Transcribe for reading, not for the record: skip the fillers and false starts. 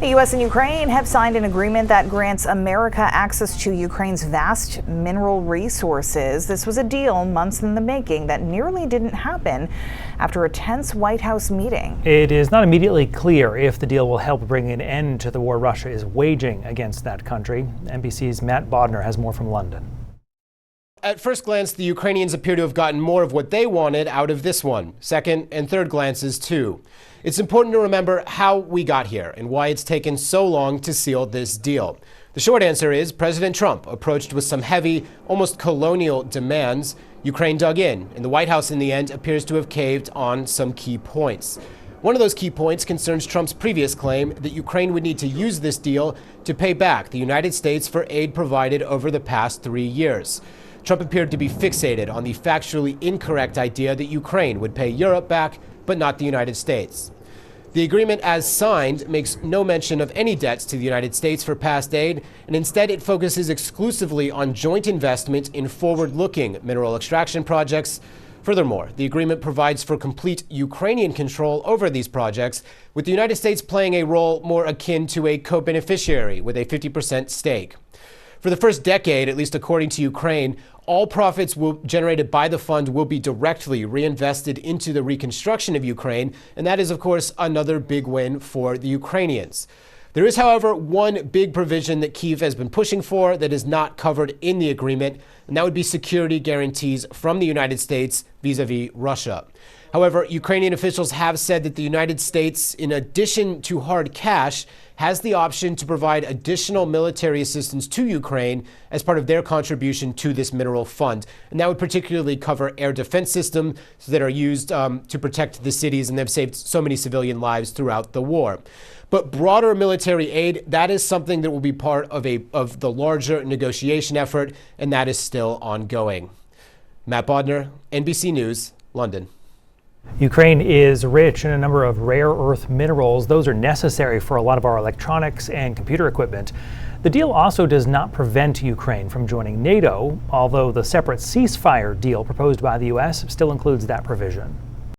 The U.S. and Ukraine have signed an agreement that grants America access to Ukraine's vast mineral resources. This was a deal months in the making that nearly didn't happen after a tense White House meeting. It is not immediately clear if the deal will help bring an end to the war Russia is waging against that country. NBC's Matt Bodner has more from London. At first glance, the Ukrainians appear to have gotten more of what they wanted out of this one. Second and third glances, too. It's important to remember how we got here and why it's taken so long to seal this deal. The short answer is President Trump approached with some heavy, almost colonial demands. Ukraine dug in, and the White House in the end appears to have caved on some key points. One of those key points concerns Trump's previous claim that Ukraine would need to use this deal to pay back the United States for aid provided over the past 3 years. Trump appeared to be fixated on the factually incorrect idea that Ukraine would pay Europe back, but not the United States. The agreement as signed makes no mention of any debts to the United States for past aid, and instead it focuses exclusively on joint investment in forward-looking mineral extraction projects. Furthermore, the agreement provides for complete Ukrainian control over these projects, with the United States playing a role more akin to a co-beneficiary with a 50% stake. For the first decade, at least according to Ukraine, all profits generated by the fund will be directly reinvested into the reconstruction of Ukraine, and that is, of course, another big win for the Ukrainians. There is, however, one big provision that Kyiv has been pushing for that is not covered in the agreement, and that would be security guarantees from the United States vis-a-vis Russia. However, Ukrainian officials have said that the United States, in addition to hard cash, has the option to provide additional military assistance to Ukraine as part of their contribution to this mineral fund. And that would particularly cover air defense systems that are used to protect the cities and have saved so many civilian lives throughout the war. But broader military aid, that is something that will be part of the larger negotiation effort, and that is still ongoing. Matt Bodner, NBC News, London. Ukraine is rich in a number of rare earth minerals. Those are necessary for a lot of our electronics and computer equipment. The deal also does not prevent Ukraine from joining NATO, although the separate ceasefire deal proposed by the U.S. still includes that provision.